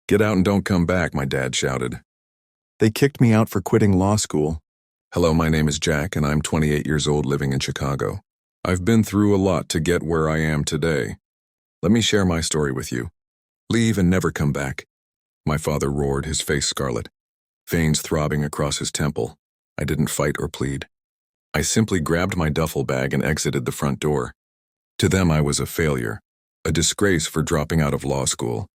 "Get out and don't come back," my dad shouted. They kicked me out for quitting law school. Hello, my name is Jack, and I'm 28 years old living in Chicago. I've been through a lot to get where I am today. Let me share my story with you. Leave and never come back. My father roared, his face scarlet, veins throbbing across his temple. I didn't fight or plead. I simply grabbed my duffel bag and exited the front door. To them, I was a failure, a disgrace for dropping out of law school.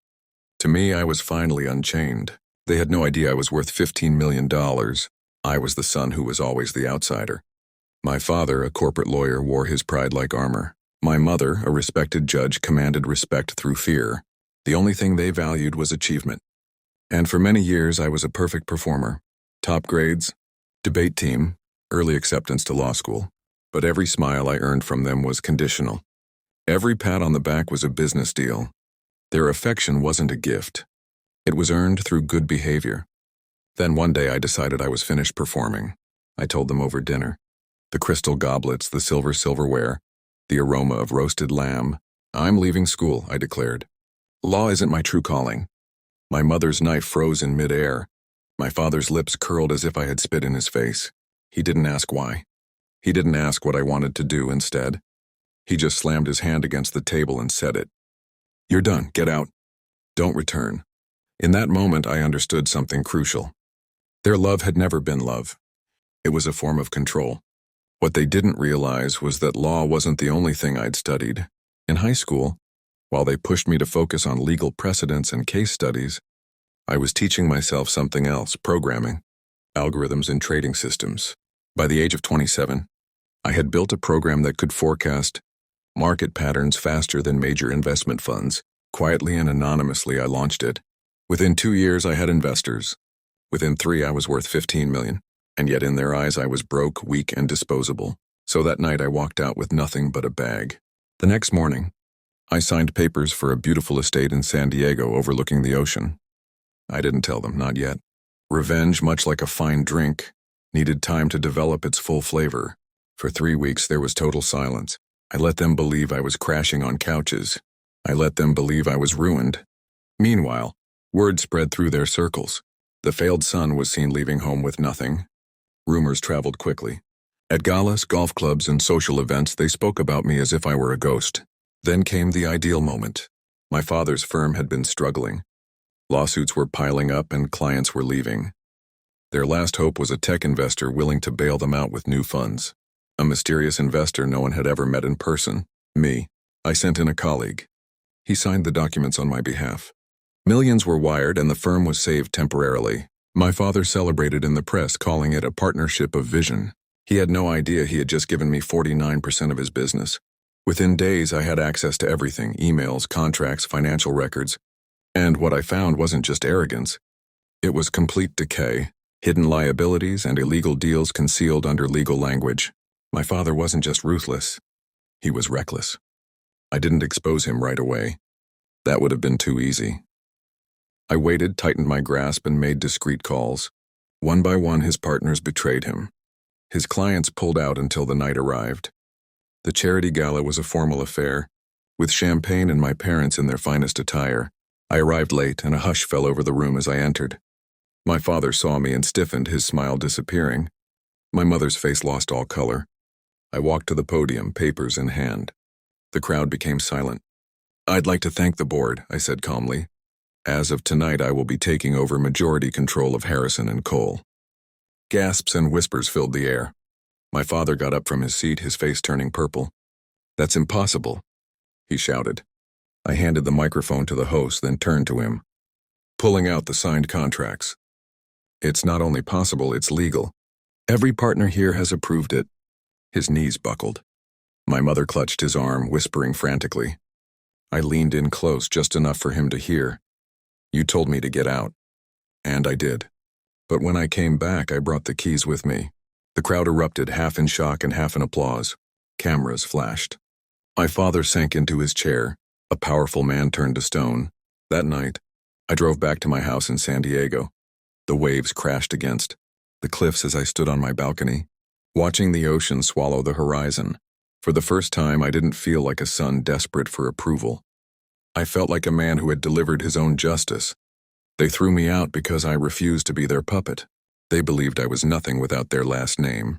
To me, I was finally unchained. They had no idea I was worth $15 million. I was the son who was always the outsider. My father, a corporate lawyer, wore his pride like armor. My mother, a respected judge, commanded respect through fear. The only thing they valued was achievement. And for many years, I was a perfect performer. Top grades, debate team, early acceptance to law school. But every smile I earned from them was conditional. Every pat on the back was a business deal. Their affection wasn't a gift. It was earned through good behavior. Then one day I decided I was finished performing. I told them over dinner. The crystal goblets, the silver silverware, the aroma of roasted lamb. "I'm leaving school," I declared. "Law isn't my true calling." My mother's knife froze in midair. My father's lips curled as if I had spit in his face. He didn't ask why. He didn't ask what I wanted to do instead. He just slammed his hand against the table and said it. "You're done. Get out. Don't return." In that moment, I understood something crucial. Their love had never been love. It was a form of control. What they didn't realize was that law wasn't the only thing I'd studied. In high school, while they pushed me to focus on legal precedents and case studies, I was teaching myself something else: programming, algorithms, and trading systems. By the age of 27, I had built a program that could forecast market patterns faster than major investment funds. Quietly and anonymously, I launched it. Within 2 years, I had investors. Within 3, I was worth $15 million. And yet in their eyes, I was broke, weak, and disposable. So that night, I walked out with nothing but a bag. The next morning, I signed papers for a beautiful estate in San Diego overlooking the ocean. I didn't tell them, not yet. Revenge, much like a fine drink, needed time to develop its full flavor. For 3 weeks, there was total silence. I let them believe I was crashing on couches. I let them believe I was ruined. Meanwhile, word spread through their circles. The failed son was seen leaving home with nothing. Rumors traveled quickly. At galas, golf clubs, and social events, they spoke about me as if I were a ghost. Then came the ideal moment. My father's firm had been struggling. Lawsuits were piling up and clients were leaving. Their last hope was a tech investor willing to bail them out with new funds. A mysterious investor no one had ever met in person. Me. I sent in a colleague. He signed the documents on my behalf. Millions were wired and the firm was saved temporarily. My father celebrated in the press, calling it a partnership of vision. He had no idea he had just given me 49% of his business. Within days, I had access to everything: emails, contracts, financial records. And what I found wasn't just arrogance. It was complete decay, hidden liabilities and illegal deals concealed under legal language. My father wasn't just ruthless. He was reckless. I didn't expose him right away. That would have been too easy. I waited, tightened my grasp, and made discreet calls. One by one, his partners betrayed him. His clients pulled out until the night arrived. The charity gala was a formal affair, with champagne and my parents in their finest attire. I arrived late, and a hush fell over the room as I entered. My father saw me and stiffened, his smile disappearing. My mother's face lost all color. I walked to the podium, papers in hand. The crowd became silent. "I'd like to thank the board," I said calmly. "As of tonight, I will be taking over majority control of Harrison and Cole." Gasps and whispers filled the air. My father got up from his seat, his face turning purple. "That's impossible," he shouted. I handed the microphone to the host, then turned to him, pulling out the signed contracts. "It's not only possible, it's legal. Every partner here has approved it." His knees buckled. My mother clutched his arm, whispering frantically. I leaned in close, just enough for him to hear. "You told me to get out." And I did. But when I came back, I brought the keys with me. The crowd erupted, half in shock and half in applause. Cameras flashed. My father sank into his chair, a powerful man turned to stone. That night, I drove back to my house in San Diego. The waves crashed against the cliffs as I stood on my balcony, watching the ocean swallow the horizon. For the first time, I didn't feel like a son desperate for approval. I felt like a man who had delivered his own justice. They threw me out because I refused to be their puppet. They believed I was nothing without their last name.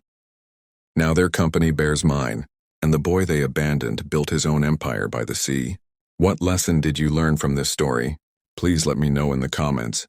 Now their company bears mine, and the boy they abandoned built his own empire by the sea. What lesson did you learn from this story? Please let me know in the comments.